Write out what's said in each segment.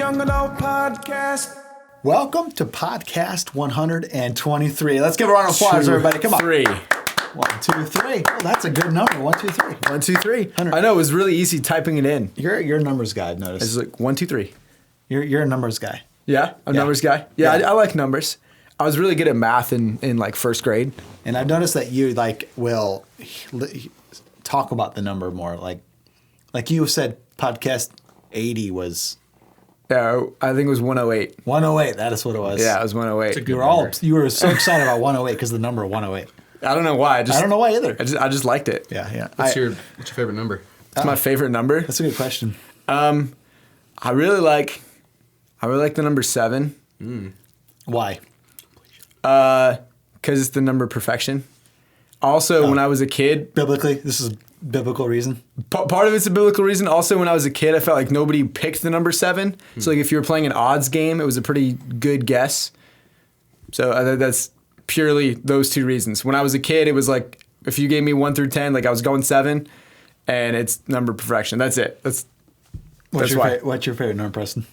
Young Adult Podcast. Welcome to podcast 123. Let's give a round of applause, everybody. Come on. 3. 1, 2, 3. Oh, that's a good number. 1, 2, 3. 1, 2, 3. I know, it was really easy typing it in. You're a numbers guy, I've noticed. It's like 1, 2, 3. You're a numbers guy. Yeah, a numbers guy. Yeah, I like numbers. I was really good at math in like first grade. And I've noticed that you will talk about the number more. Like you said, podcast 80 was. Yeah, I think it was 108. 108. That is what it was. Yeah, it was 108. You were so excited about 108 because of the number 108. I don't know why. I don't know why either. I just liked it. Yeah. What's your favorite number? It's my favorite number. That's a good question. I really like the number 7. Why? Because it's the number of perfection. Also, when I was a kid, Biblically, this is a biblical reason. Part of it's a biblical reason. Also, when I was a kid, I felt like nobody picked the number 7. So, like, if you were playing an odds game, it was a pretty good guess. So, I think that's purely those two reasons. When I was a kid, it was like, if you gave me 1 through 10, like, I was going 7, and it's number perfection. That's it. That's why. What's your favorite number, Preston?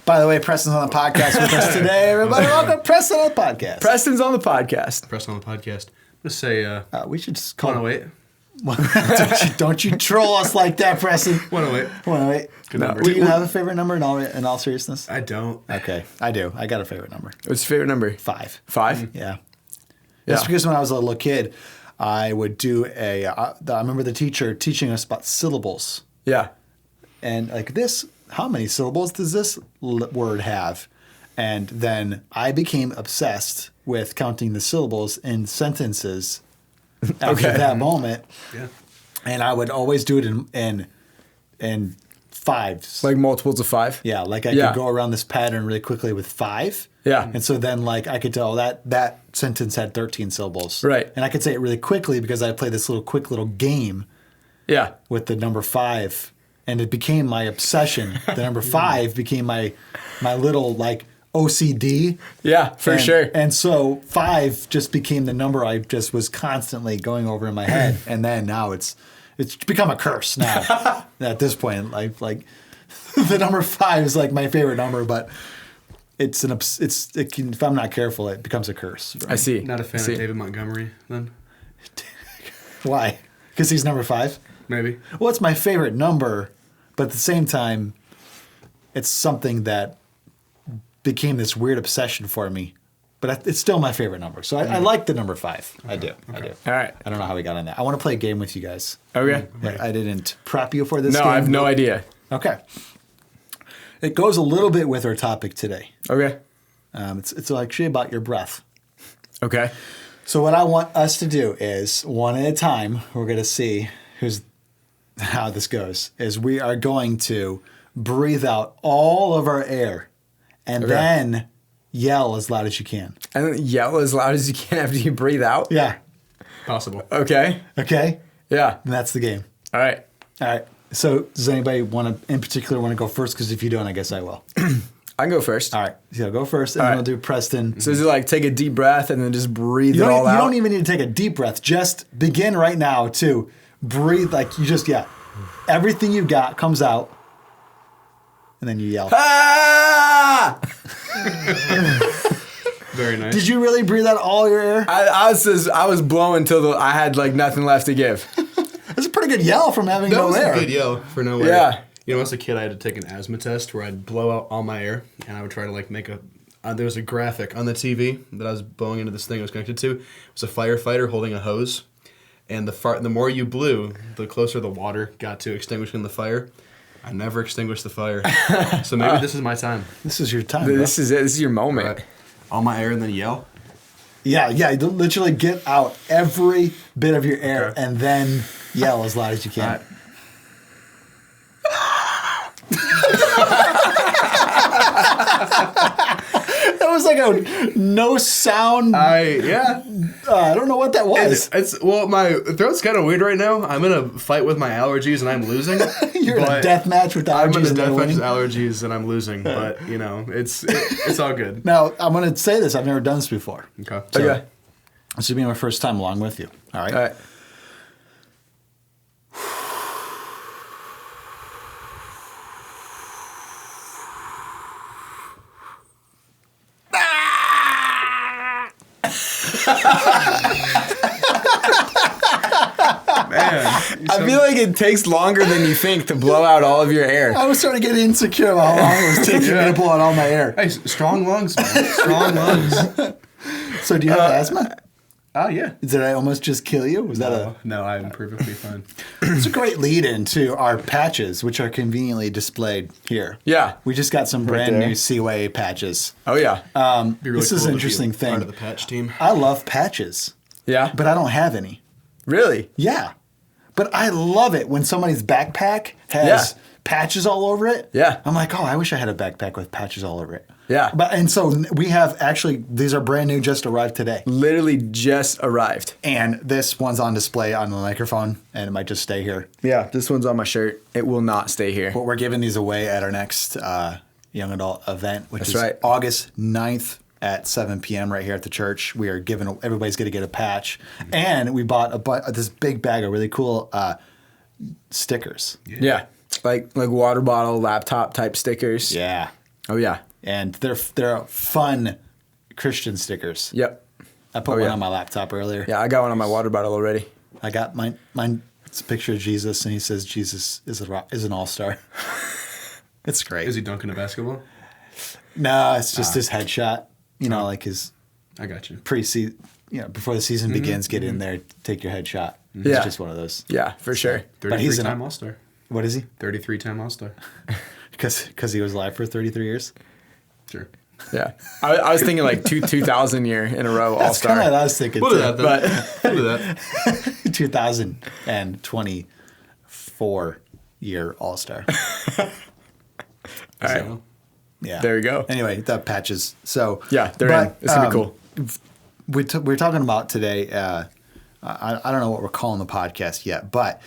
By the way, Preston's on the podcast with us today, everybody. Welcome, Preston on the podcast. Preston's on the podcast. Preston on the podcast. Let's say we should just call 108. Don't you troll us like that, Preston. 108. 108. Good number. Do you have a favorite number in all seriousness? I don't. Okay, I do. I got a favorite number. What's your favorite number? 5. 5? Yeah. That's because when I was a little kid, I would do I remember the teacher teaching us about syllables. Yeah. And like this, how many syllables does this word have? And then I became obsessed with counting the syllables in sentences after that moment. Yeah. And I would always do it in 5s. Like multiples of 5? Yeah, like I could go around this pattern really quickly with 5. Yeah. And so then like I could tell that sentence had 13 syllables. Right. And I could say it really quickly because I played this quick little game Yeah. with the number 5. And it became my obsession. The number 5 became my little like OCD. Yeah, for sure. And so 5 just became the number I just was constantly going over in my head. And then now it's become a curse now. At this point in life, like the number 5 is like my favorite number, but if I'm not careful, it becomes a curse. Right? I see. Not a fan of David Montgomery, then? Why? Because he's number 5? Maybe. Well, it's my favorite number, but at the same time, it's something that became this weird obsession for me. But it's still my favorite number. So I like the number 5. Okay. I do. All right. I don't know how we got on that. I want to play a game with you guys. Okay. I didn't prep you for this game. No, I have no idea. Okay. It goes a little bit with our topic today. Okay. It's actually about your breath. Okay. So what I want us to do is, one at a time, we're going to see how this goes, is we are going to breathe out all of our air and then yell as loud as you can. And then yell as loud as you can after you breathe out? Yeah. Possible. Okay. Okay? Yeah. And that's the game. All right. All right. So does anybody in particular want to go first? Because if you don't, I guess I will. I can go first. All right. So go first, and then we'll do Preston. So is it like take a deep breath and then just breathe it all You out? don't even need to take a deep breath. Just begin right now to breathe like you just, everything you got comes out, and then you yell. Ah! Very nice. Did you really breathe out all your air? I was blowing till I had like nothing left to give. That's a pretty good yell from having That no was air. a good yell for no air. Yeah. You know, as a kid, I had to take an asthma test where I'd blow out all my air, and I would try to like make there was a graphic on the TV that I was blowing into this thing I was connected to. It was a firefighter holding a hose, and the more you blew, the closer the water got to extinguishing the fire. I never extinguished the fire. So maybe this is my time. This is your time. This is it. This is your moment. Right. All my air and then yell. Yeah. You literally get out every bit of your air and then yell as loud as you can. All right. That was like a no sound. I don't know what that was. My throat's kind of weird right now. I'm in a fight with my allergies and I'm losing. You're in a death match with allergies. I'm in a and death match winning. with allergies and I'm losing. But it's all good. Now I'm going to say this. I've never done this before. Okay. Okay. This will be my first time along with you. All right. All right. I feel like it takes longer than you think to blow out all of your air. I was starting to get insecure about how long it was taking me to blow out all my air. Hey, strong lungs, man. Strong lungs. So do you have asthma? Oh, yeah. Did I almost just kill you? Was that a... No, I'm perfectly fine. It's a great lead into our patches, which are conveniently displayed here. Yeah. We just got some brand there. new Seaway patches. Oh, yeah. Be really This is cool an to be interesting thing. Part of the patch team. I love patches, Yeah. but I don't have any. Really? Yeah. But I love it when somebody's backpack has Yeah. patches all over it. Yeah. I'm like, oh, I wish I had a backpack with patches all over it. Yeah. And so we have actually, these are brand new, just arrived today. Literally just arrived. And this one's on display on the microphone, and it might just stay here. Yeah. This one's on my shirt. It will not stay here. But we're giving these away at our next young adult event, which That's is right. August 9th at 7 p.m. right here at the church. We are giving, everybody's going to get a patch. And we bought this big bag of really cool stickers. Yeah. Like water bottle, laptop type stickers. Yeah. Oh, yeah. And they're fun Christian stickers. Yep. I put Oh, one yeah. on my laptop earlier. Yeah, I got one on my water bottle already. I got mine. It's a picture of Jesus, and he says Jesus is an all-star. It's great. Is he dunking a basketball? No, it's just his headshot. You know, like his I got you. pre-season. You know, before the season begins, get in there, take your headshot. Yeah. It's just one of those. Yeah, for sure. But he's 33-time All-Star. What is he? 33-time All-Star. Because he was alive for 33 years. Sure. Yeah. I was thinking like 2000 year in a row That's kind of what all-star. I was thinking. We'll do too. that, But We'll do that. 2024 year all-star. all right. So, Yeah. There you go. Anyway, the patches. So Yeah, they're in. It's going to be cool. We're talking about today. I don't know what we're calling the podcast yet, but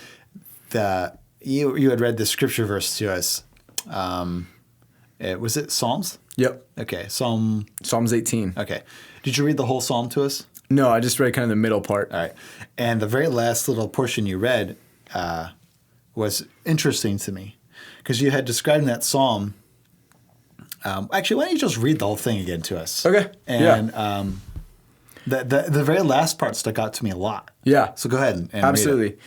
you had read the scripture verse to us. Was it Psalms? Yep. Okay, Psalm. Psalms 18. Okay, did you read the whole psalm to us? No, I just read kind of the middle part. All right, and the very last little portion you read was interesting to me because you had described in that psalm. Actually, why don't you just read the whole thing again to us? Okay. And the very last part stuck out to me a lot. Yeah. So go ahead and read it. Absolutely.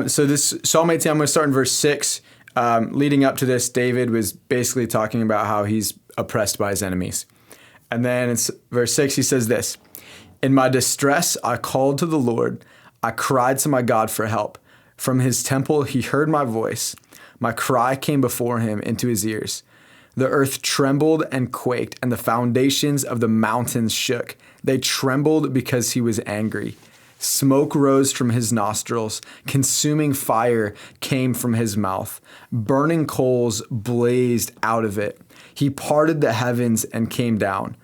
So this Psalm 18, I'm going to start in verse 6. Leading up to this, David was basically talking about how he's oppressed by his enemies. And then in verse 6, he says this: "In my distress, I called to the Lord. I cried to my God for help. From his temple, he heard my voice. My cry came before him into his ears. The earth trembled and quaked, and the foundations of the mountains shook. They trembled because he was angry. Smoke rose from his nostrils. Consuming fire came from his mouth. Burning coals blazed out of it. He parted the heavens and came down.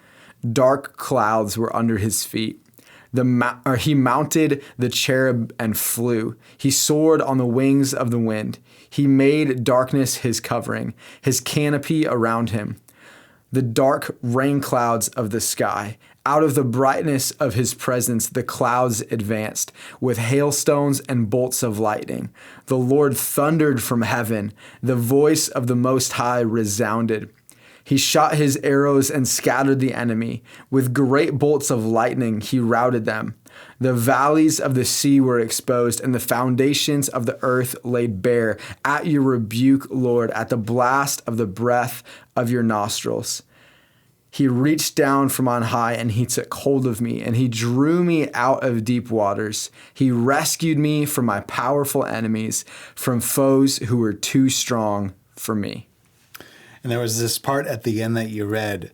Dark clouds were under his feet. He mounted the cherub and flew. He soared on the wings of the wind. He made darkness his covering, his canopy around him. The dark rain clouds of the sky. Out of the brightness of his presence, the clouds advanced with hailstones and bolts of lightning. The Lord thundered from heaven. The voice of the Most High resounded. He shot his arrows and scattered the enemy. With great bolts of lightning, he routed them. The valleys of the sea were exposed, and the foundations of the earth laid bare at your rebuke, Lord, at the blast of the breath of your nostrils. He reached down from on high, and he took hold of me, and he drew me out of deep waters. He rescued me from my powerful enemies, from foes who were too strong for me." And there was this part at the end that you read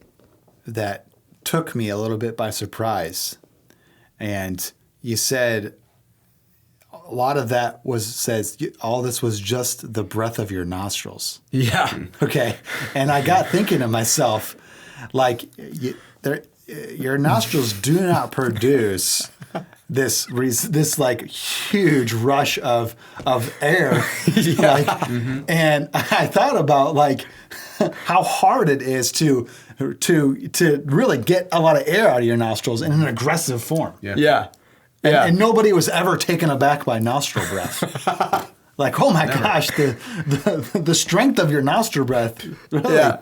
that took me a little bit by surprise. And you said a lot of that says all this was just the breath of your nostrils. Yeah. Okay. And I got thinking to myself, like, your nostrils do not produce this like huge rush of air. And I thought about like how hard it is to really get a lot of air out of your nostrils in an aggressive form. Yeah. And nobody was ever taken aback by nostril breath. Like, oh my gosh, the strength of your nostril breath. Really. Yeah.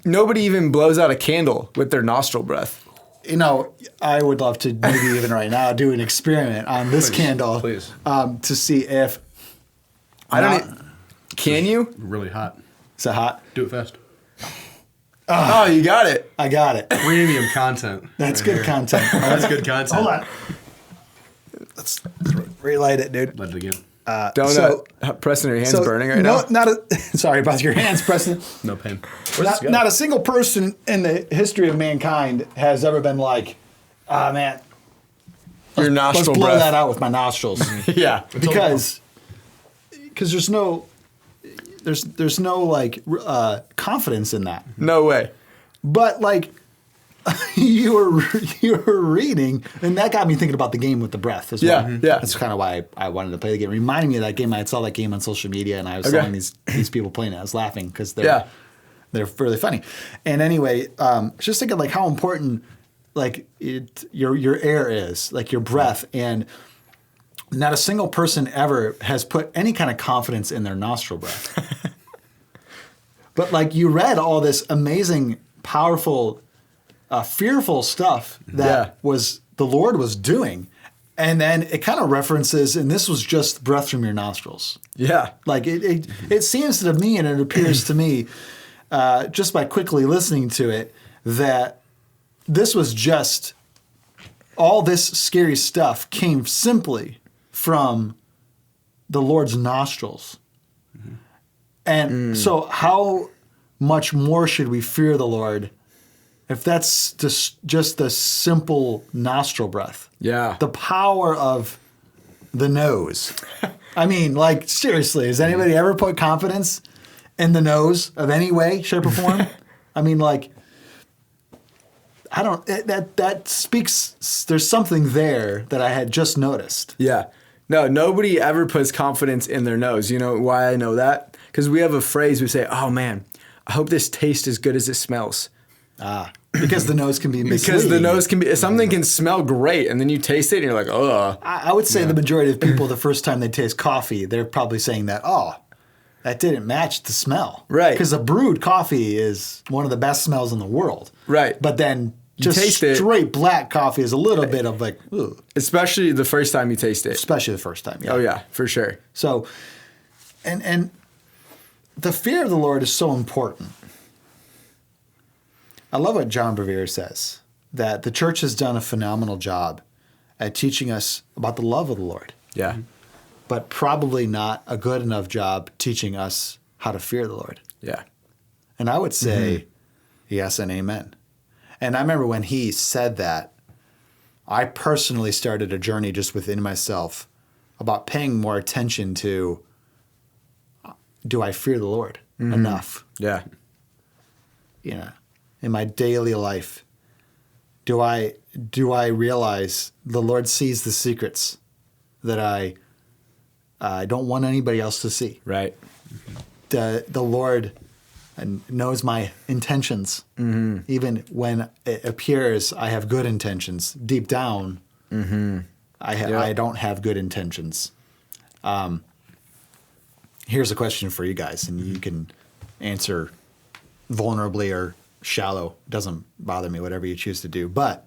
Nobody even blows out a candle with their nostril breath. You know, I would love to maybe even right now do an experiment on this candle, please. To see if Can you? Really hot. Is it hot? Do it fast. Oh, you got it. I got it. Premium content. That's right good here. content. That's good content. Hold on. Let's relight it, dude. Let it again. Don't Preston, are your hands burning right now? Not sorry about your hands, Preston. No pain. Where's this go? Not a single person in the history of mankind has ever been like, ah, man, Your let's nostril blow breath. that out with my nostrils. Yeah. because there's no like confidence in that. No way. But like you were reading, and that got me thinking about the game with the breath as well. Yeah, yeah. That's kind of why I wanted to play the game. It reminded me of that game. I saw that game on social media, and I was seeing these people playing it. I was laughing because they're really funny. And anyway, just thinking like how important like your air is, like your breath, and not a single person ever has put any kind of confidence in their nostril breath. But like you read all this amazing, powerful, fearful stuff that was the Lord was doing, and then it kind of references, and this was just breath from your nostrils. Yeah. Like it seems to me, and it appears to me, just by quickly listening to it, that this was just all this scary stuff came simply from the Lord's nostrils. Mm-hmm. And so how much more should we fear the Lord if that's just the simple nostril breath? Yeah. The power of the nose. I mean, like, seriously, has anybody ever put confidence in the nose of any way, shape, or form? I mean, like, that speaks, there's something there that I had just noticed. Yeah. No, nobody ever puts confidence in their nose. You know why I know that? Because we have a phrase we say, oh man, I hope this tastes as good as it smells. Because the nose can be misleading. Because the nose can be, something can smell great and then you taste it and you're like, ugh. I would say the majority of people, the first time they taste coffee, they're probably saying that, oh, that didn't match the smell. Right. Because a brewed coffee is one of the best smells in the world. Right. But then just taste it. straight black coffee is a little bit of like, ugh. Especially the first time you taste it. Especially the first time. Yeah. Oh yeah, for sure. So, and the fear of the Lord is so important. I love what John Bevere says, that the church has done a phenomenal job at teaching us about the love of the Lord, Yeah. but probably not a good enough job teaching us how to fear the Lord. Yeah. And I would say yes and amen. And I remember when he said that, I personally started a journey just within myself about paying more attention to, do I fear the Lord enough? Yeah. You know, in my daily life, do I realize the Lord sees the secrets that I don't want anybody else to see? Right. The Lord knows my intentions, even when it appears I have good intentions. Deep down, I don't have good intentions. Here's a question for you guys, and you can answer vulnerably or shallow. Doesn't bother me, whatever you choose to do. But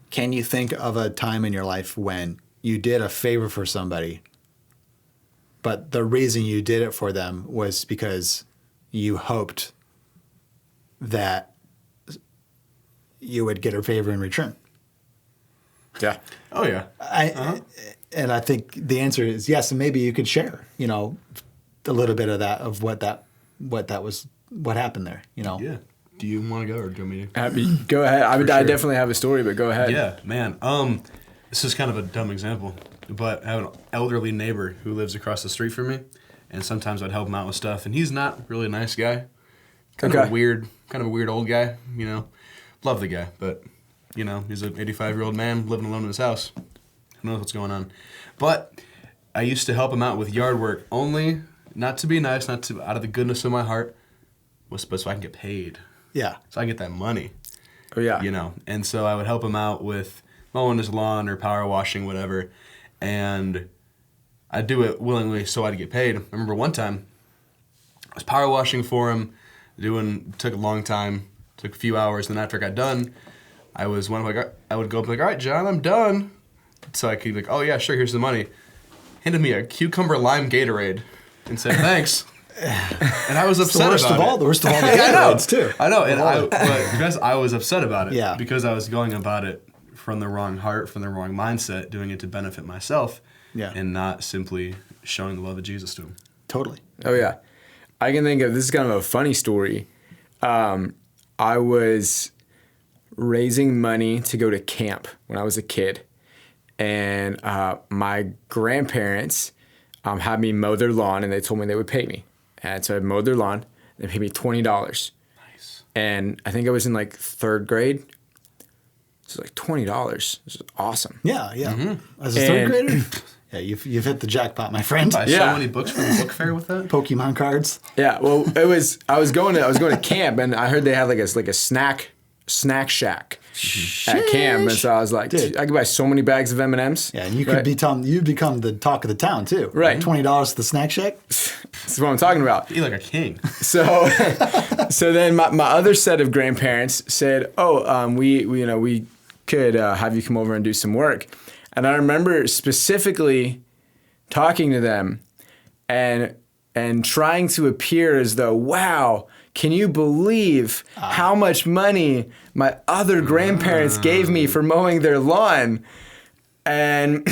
can you think of a time in your life when you did a favor for somebody, but the reason you did it for them was because you hoped that you would get a favor in return? Yeah. Oh yeah. And I think the answer is yes, and maybe you could share, a little bit of that, of what happened there, Yeah. Do you want to go or do you want me to? Go ahead. I sure. definitely have a story, but go ahead. Yeah, man. This is kind of a dumb example, but I have an elderly neighbor who lives across the street from me, and sometimes I'd help him out with stuff, and he's not really a nice guy. Kind of a weird old guy, Love the guy, but, he's an 85-year-old man living alone in his house. Who knows what's going on. But I used to help him out with yard work, only not to be nice, not to out of the goodness of my heart, but so I can get paid. Yeah. So I can get that money. Oh yeah. And so I would help him out with mowing his lawn or power washing, whatever, and I'd do it willingly so I'd get paid. I remember one time I was power washing for him, took a long time, took a few hours, and then after I got done, I was one of like I would go up like, all right, John, I'm done. So I could be like, oh yeah, sure, here's the money. Handed me a cucumber lime Gatorade and said thanks. And I was upset about it. The worst of all the I know. Gatorades too. I know, but because I was upset about it. Yeah. Because I was going about it from the wrong heart, from the wrong mindset, doing it to benefit myself. Yeah. And not simply showing the love of Jesus to him. Totally. Oh yeah, I can think of this is kind of a funny story. I was raising money to go to camp when I was a kid, and my grandparents had me mow their lawn, and they told me they would pay me, and so I mowed their lawn. They paid me $20. Nice. And I think I was in like 3rd grade. So like $20. This is awesome. Yeah, yeah. As a third grader, yeah, you've hit the jackpot, my friend. I so many books from the book fair with that. Pokemon cards. Yeah, well, I was going to camp, and I heard they had like a snack shack at camp, and so I was like, Dude. I could buy so many bags of M&Ms. Yeah, and you could you'd become the talk of the town too. Right. $20 at the snack shack. That's what I'm talking about. Be like a king. So, so then my other set of grandparents said, "Oh, we could have you come over and do some work." And I remember specifically talking to them and trying to appear as though, wow, can you believe how much money my other grandparents gave me for mowing their lawn? And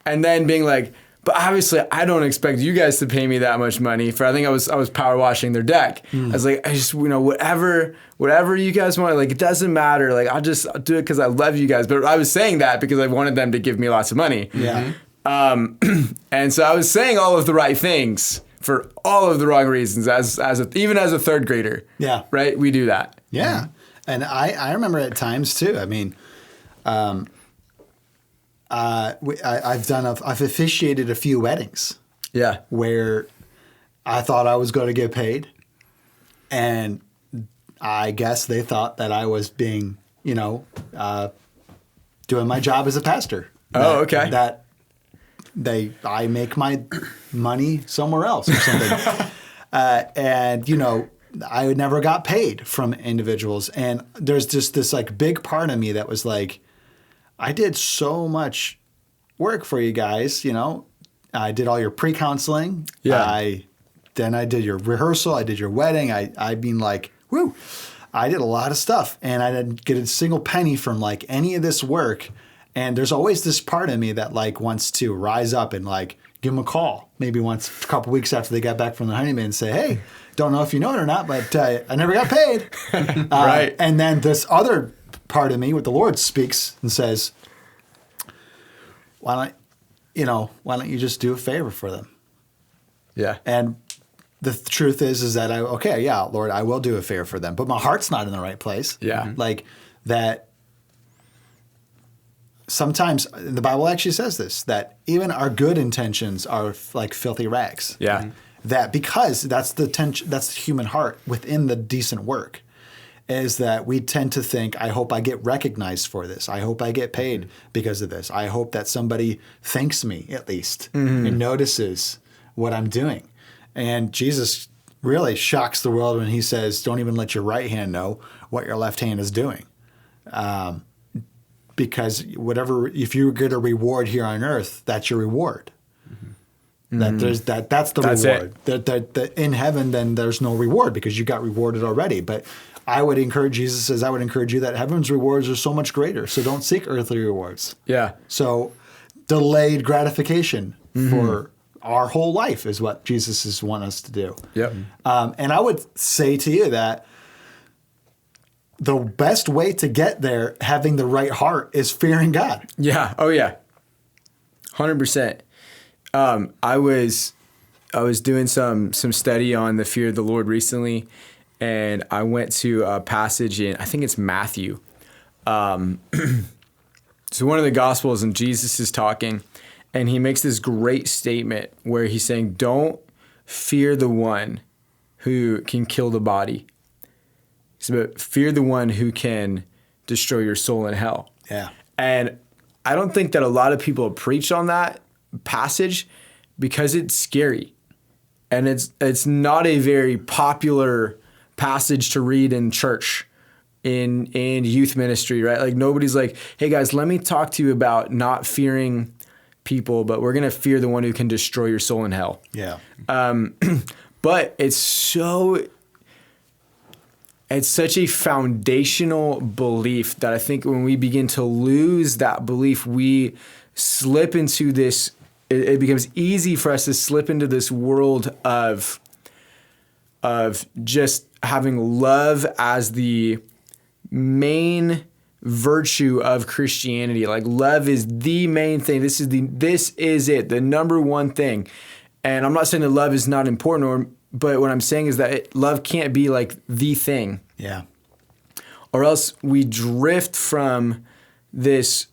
then being like, but obviously I don't expect you guys to pay me that much money for, I think I was power washing their deck. I was like, I just, whatever you guys want, like, it doesn't matter. Like, I'll just do it because I love you guys. But I was saying that because I wanted them to give me lots of money. Yeah. And so I was saying all of the right things for all of the wrong reasons even as a 3rd grader. Yeah. Right? We do that. Yeah. And I remember at times too. I mean, I've officiated a few weddings. Yeah. Where I thought I was going to get paid, and I guess they thought that I was being, doing my job as a pastor. Oh, okay. I make my money somewhere else or something. And I never got paid from individuals. And there's just this like big part of me that was like, I did so much work for you guys, I did all your pre-counseling. Yeah. Then I did your rehearsal. I did your wedding. I mean, like, woo, I did a lot of stuff, and I didn't get a single penny from like any of this work. And there's always this part of me that like wants to rise up and like give them a call, maybe once a couple weeks after they got back from the honeymoon, and say, hey, don't know if you know it or not, but I never got paid. Right. And then this other part of me with the Lord speaks and says, why don't you just do a favor for them? Yeah. And the truth is that Lord, I will do a favor for them, but my heart's not in the right place. Yeah. Like that. Sometimes the Bible actually says this, that even our good intentions are like filthy rags. Yeah. That because that's the human heart within the decent work, is that we tend to think, I hope I get recognized for this. I hope I get paid because of this. I hope that somebody thanks me at least and notices what I'm doing. And Jesus really shocks the world when he says, don't even let your right hand know what your left hand is doing. Because if you get a reward here on earth, that's your reward. That's the reward. That in heaven, then there's no reward because you got rewarded already. But Jesus says, I would encourage you that heaven's rewards are so much greater. So don't seek earthly rewards. Yeah. So delayed gratification for our whole life is what Jesus is wanting us to do. Yep. And I would say to you that the best way to get there, having the right heart, is fearing God. Yeah. Oh yeah. 100%. I was doing some study on the fear of the Lord recently, and I went to a passage in, I think it's Matthew. So one of the Gospels, and Jesus is talking, and he makes this great statement where he's saying, don't fear the one who can kill the body, but fear the one who can destroy your soul in hell. Yeah. And I don't think that a lot of people preach on that passage because it's scary. And it's not a very popular passage to read in church, in youth ministry, right? Like nobody's like, hey guys, let me talk to you about not fearing people, but we're going to fear the one who can destroy your soul in hell. Yeah. But it's such a foundational belief that I think when we begin to lose that belief, we slip into this, it becomes easy for us to slip into this world of just having love as the main virtue of Christianity. Like love is the main thing. This is it, the number one thing. And I'm not saying that love is not important, but what I'm saying is that love can't be like the thing. Yeah. Or else we drift from this.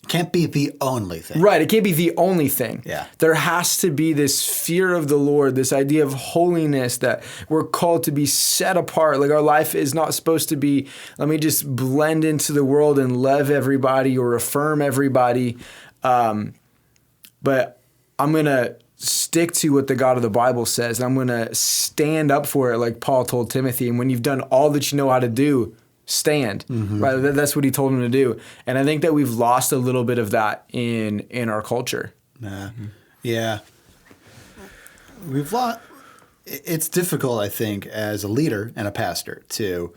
Can't be the only thing. Right. It can't be the only thing. Yeah. There has to be this fear of the Lord, this idea of holiness, that we're called to be set apart. Like our life is not supposed to be, let me just blend into the world and love everybody or affirm everybody. But I'm going to stick to what the God of the Bible says. I'm going to stand up for it like Paul told Timothy. And when you've done all that you know how to do, stand. Right? That's what he told him to do. And I think that we've lost a little bit of that in our culture. Yeah. We've lost. It's difficult, I think, as a leader and a pastor to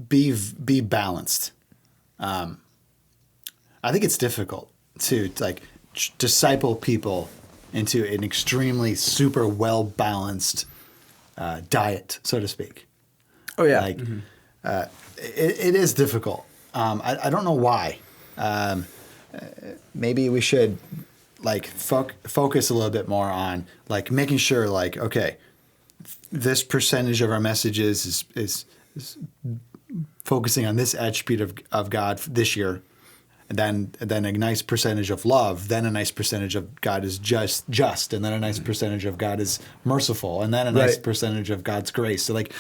be balanced. I think it's difficult to like disciple people into an extremely super well balanced diet, so to speak. Oh yeah. Like it is difficult. I don't know why. Maybe we should like focus a little bit more on like making sure like, okay, this percentage of our messages is focusing on this attribute of God this year. And then a nice percentage of love, then a nice percentage of God is just, and then a nice percentage of God is merciful, and then a nice percentage of God's grace. So like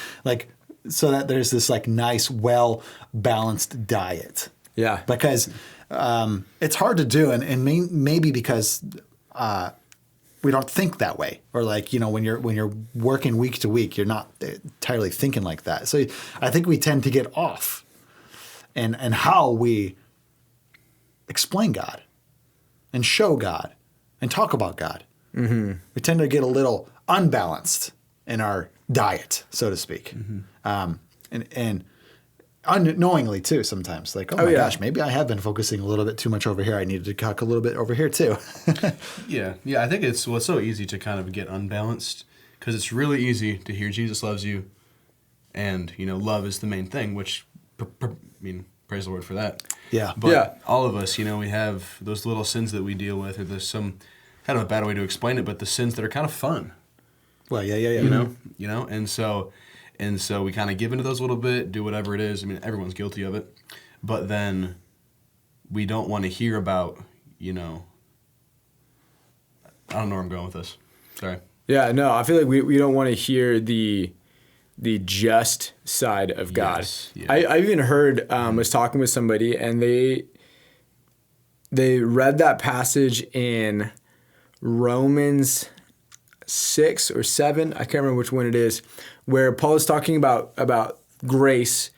so that there's this like nice, well balanced diet. Yeah. Because it's hard to do, and maybe because we don't think that way, or like when you're working week to week, you're not entirely thinking like that. So I think we tend to get off, and how we explain God and show God and talk about God. We tend to get a little unbalanced in our diet, so to speak. And unknowingly too sometimes. Like, oh my gosh, maybe I have been focusing a little bit too much over here. I needed to talk a little bit over here too. Yeah. I think it's so easy to kind of get unbalanced because it's really easy to hear Jesus loves you and, love is the main thing, which, praise the Lord for that. Yeah. But all of us, we have those little sins that we deal with, or there's some, I don't know a bad way to explain it, but the sins that are kind of fun. Well, yeah. And so we kind of give into those a little bit, do whatever it is. Everyone's guilty of it. But then we don't want to hear about, I don't know where I'm going with this. Sorry. Yeah, no, I feel like we don't want to hear the just side of God. Yes, yeah. I even heard, was talking with somebody, and they read that passage in Romans 6 or 7, I can't remember which one it is, where Paul is talking about grace,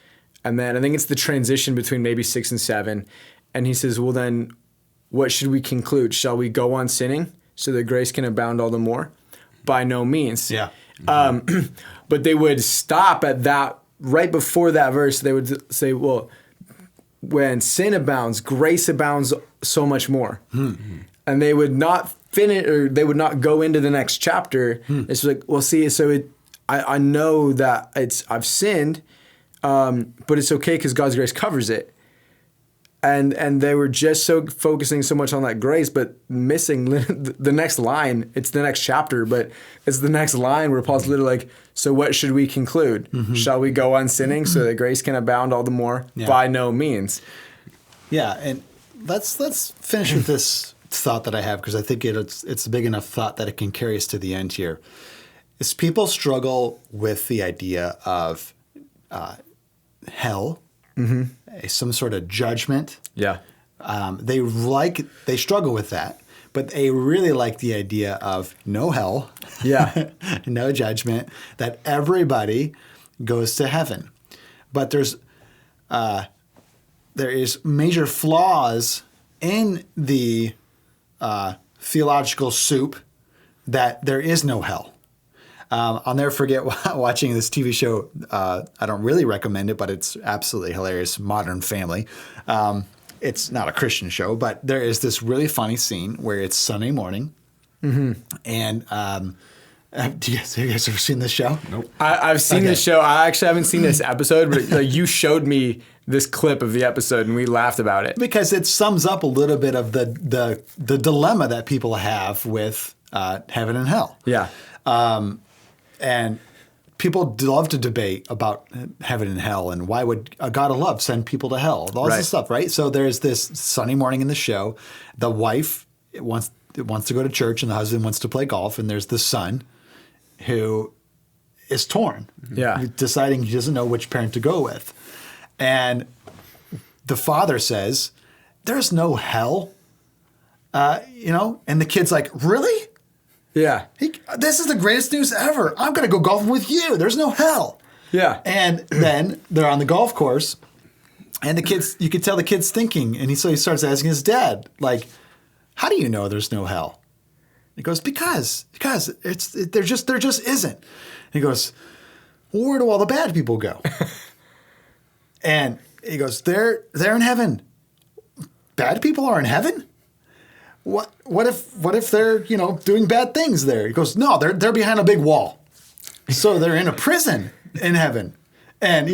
and then I think it's the transition between maybe 6 and 7, and he says, well then, what should we conclude? Shall we go on sinning so that grace can abound all the more? By no means. Yeah. But they would stop at that, right before that verse, they would say, well, when sin abounds, grace abounds so much more. And they would not finish, or they would not go into the next chapter. It's like, well, see, so I know that I've sinned, but it's okay because God's grace covers it. And they were just so focusing so much on that grace, but missing the next line. It's the next chapter, but it's the next line where Paul's literally like, so what should we conclude? Shall we go on sinning so that grace can abound all the more? Yeah. By no means. Yeah, and let's finish with this thought that I have, because I think it's a big enough thought that it can carry us to the end here. Is people struggle with the idea of hell, some sort of judgment. Yeah. They struggle with that, but they really like the idea of no hell, Yeah. no judgment, that everybody goes to heaven. But there is major flaws in the theological soup that there is no hell. I'll never forget watching this TV show. I don't really recommend it, but it's absolutely hilarious. Modern Family. It's not a Christian show, but there is this really funny scene where it's Sunday morning. Mm-hmm. And have you guys ever seen this show? Nope. I've seen this show. I actually haven't seen this episode, but like, you showed me this clip of the episode and we laughed about it. Because it sums up a little bit of the dilemma that people have with heaven and hell. Yeah. And people love to debate about heaven and hell and why would a God of love send people to hell? All this stuff, right? So there's this Sunday morning in the show. The wife wants to go to church and the husband wants to play golf. And there's the son who is torn. Yeah. Deciding he doesn't know which parent to go with. And the father says, there's no hell. And the kid's like, really? Yeah. This is the greatest news ever. I'm going to go golfing with you. There's no hell. Yeah. And then they're on the golf course, and you could tell the kid's thinking, and so he starts asking his dad, like, how do you know there's no hell? He goes, because there just isn't. And he goes, well, where do all the bad people go? And he goes, they're in heaven. Bad people are in heaven? What if they're, doing bad things there? He goes, no, they're behind a big wall. So they're in a prison in heaven. And,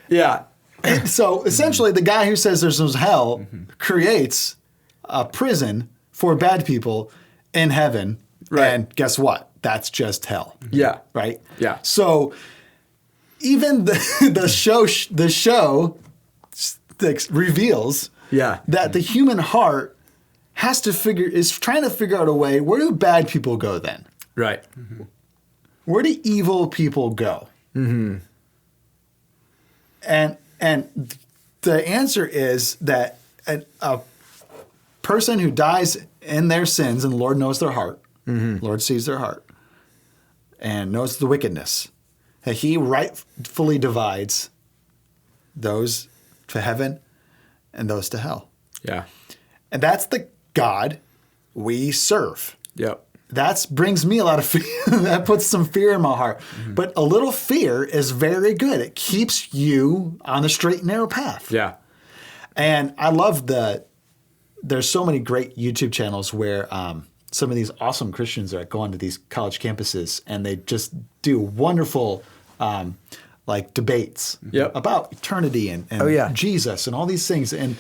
Yeah. and so essentially the guy who says there's no hell creates a prison for bad people in heaven. Right. And guess what? That's just hell. Yeah. Right? Yeah. So even the show reveals that the human heart is trying to figure out a way, where do bad people go then? Right. Mm-hmm. Where do evil people go? Mm-hmm. And the answer is that a person who dies in their sins, and the Lord knows their heart, Lord sees their heart, and knows the wickedness, that he rightfully divides those to heaven and those to hell. Yeah. And that's the God we serve. Yep. That brings me a lot of fear. That puts some fear in my heart. Mm-hmm. But a little fear is very good. It keeps you on the straight and narrow path. Yeah. And I love there's so many great YouTube channels where some of these awesome Christians are go onto these college campuses and they just do wonderful debates about eternity and Jesus and all these things. And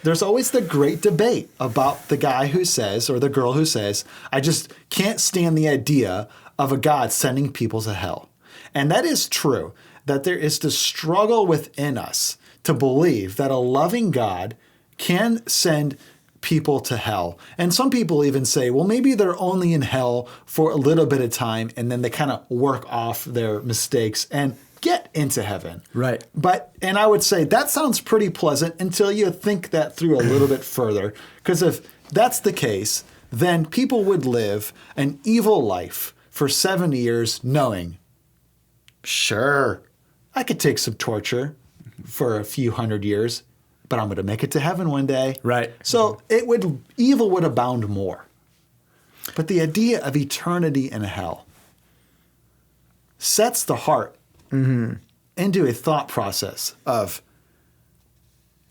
there's always the great debate about the guy who says, or the girl who says, I just can't stand the idea of a God sending people to hell. And that is true, that there is the struggle within us to believe that a loving God can send people to hell. And some people even say, well, maybe they're only in hell for a little bit of time, and then they kind of work off their mistakes and get into heaven. Right. And I would say that sounds pretty pleasant until you think that through a little bit further. Because if that's the case, then people would live an evil life for 70 years knowing, sure, I could take some torture for a few hundred years, but I'm going to make it to heaven one day. Right. So evil would abound more. But the idea of eternity in hell sets the heart into a thought process of,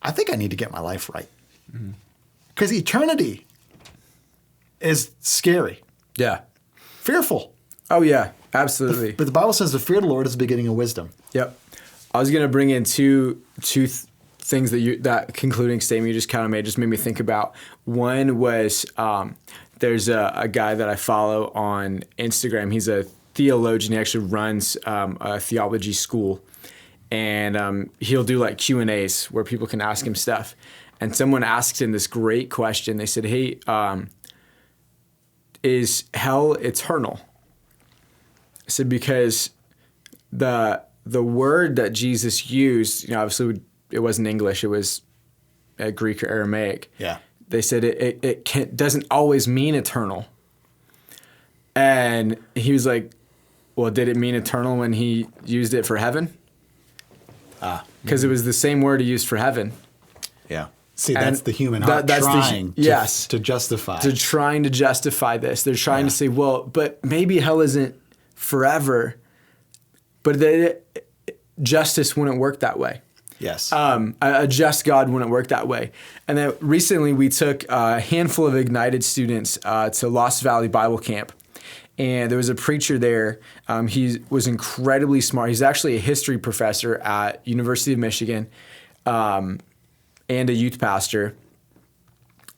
I think I need to get my life right. Because eternity is scary. Yeah. Fearful. Oh, yeah. Absolutely. But the Bible says the fear of the Lord is the beginning of wisdom. Yep. I was going to bring in two things that concluding statement you just kind of made me think about. One was there's a guy that I follow on Instagram. He's a theologian. He actually runs a theology school, and he'll do like Q&As where people can ask him stuff. And someone asked him this great question. They said, "Hey, is hell eternal?" I said, because the word that Jesus used, obviously it wasn't English, it was Greek or Aramaic. Yeah. they said doesn't always mean eternal. And he was like, well, did it mean eternal when he used it for heaven? Because it was the same word he used for heaven. Yeah. See, that's the human heart trying to justify. They're trying to justify this. They're trying to say, well, but maybe hell isn't forever. But justice wouldn't work that way. Yes. A just God wouldn't work that way. And then recently we took a handful of Ignited students to Lost Valley Bible Camp. And there was a preacher there. He was incredibly smart. He's actually a history professor at University of Michigan and a youth pastor.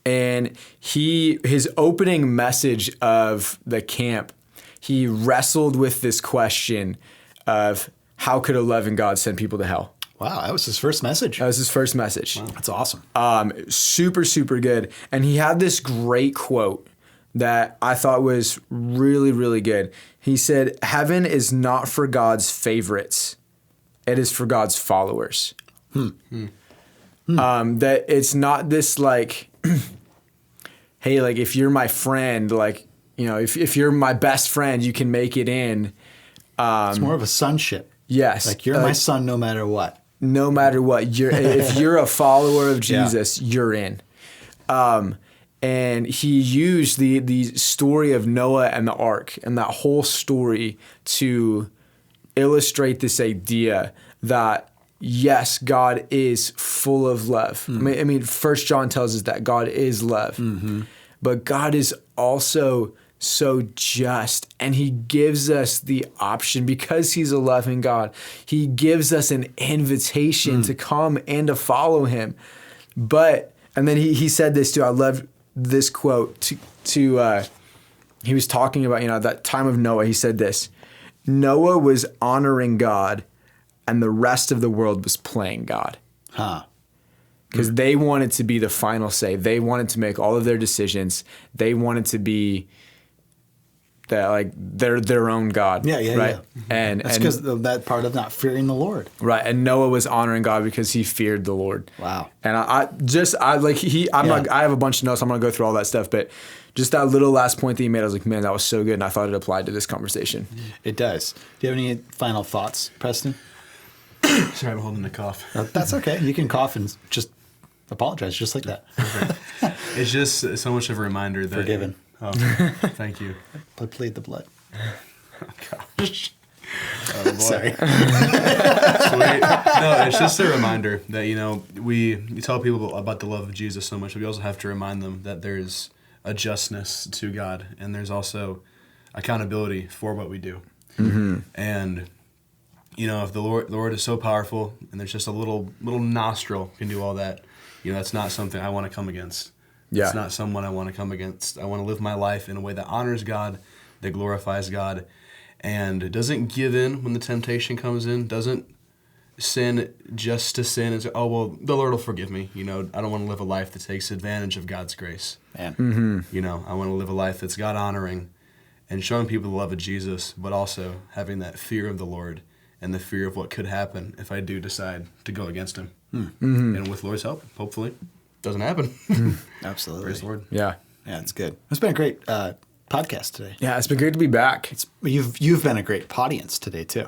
And his opening message of the camp, he wrestled with this question of how could a loving God send people to hell? Wow, that was his first message. That was his first message. Wow, that's awesome. Super, super good. And he had this great quote that I thought was really, really good. He said, heaven is not for God's favorites. It is for God's followers. That it's not this like, hey, like if you're my friend, like, you know, if you're my best friend, you can make it in. It's more of a sonship. Yes. Like you're my son no matter what. No matter what. If you're a follower of Jesus, you're in. And he used the story of Noah and the ark and that whole story to illustrate this idea that, yes, God is full of love. I mean, 1 John tells us that God is love. But God is also so just, and he gives us the option because he's a loving God. He gives us an invitation to come and to follow him. And then he said this too. I love this quote he was talking about, you know, that time of Noah. He said this: Noah was honoring God and the rest of the world was playing God. Because they wanted to be the final say. They wanted to make all of their decisions. They wanted to be their own God. Yeah. Right. And that's because of that part of not fearing the Lord. Right. And Noah was honoring God because he feared the Lord. Wow. And I have a bunch of notes. I'm going to go through all that stuff, but just that little last point that you made, I was like, man, that was so good. And I thought it applied to this conversation. It does. Do you have any final thoughts, Preston? Sorry, I'm holding the cough. That's okay. You can cough and just apologize just like that. It's just so much of a reminder that... Forgiven. Oh, thank you. Plead the blood. Oh, gosh. Oh, boy. Sorry. Sweet. No, it's just a reminder that, you know, you tell people about the love of Jesus so much, but we also have to remind them that there's a justness to God, and there's also accountability for what we do. And, you know, if the Lord is so powerful, and there's just a little nostril can do all that, you know, that's not something I want to come against. Yeah. It's not someone I want to come against. I want to live my life in a way that honors God, that glorifies God, and doesn't give in when the temptation comes in, doesn't sin just to sin and say, oh, well, the Lord will forgive me. You know, I don't want to live a life that takes advantage of God's grace. Man. You know, I want to live a life that's God-honoring and showing people the love of Jesus, but also having that fear of the Lord and the fear of what could happen if I do decide to go against him. And with Lord's help, hopefully, doesn't happen. Absolutely. Praise the Lord. Yeah. Yeah, it's good. It's been a great podcast today. Yeah, it's been great to be back. You've been a great audience today too.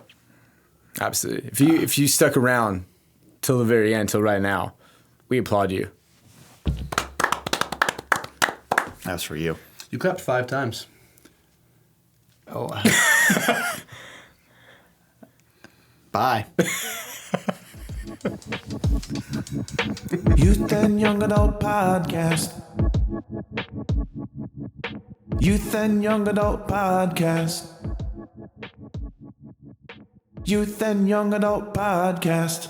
Absolutely. If you stuck around till the very end, till right now, we applaud you. That's for you. You clapped 5 times. Oh. Bye. Youth and Young Adult Podcast. Youth and Young Adult Podcast. Youth and Young Adult Podcast.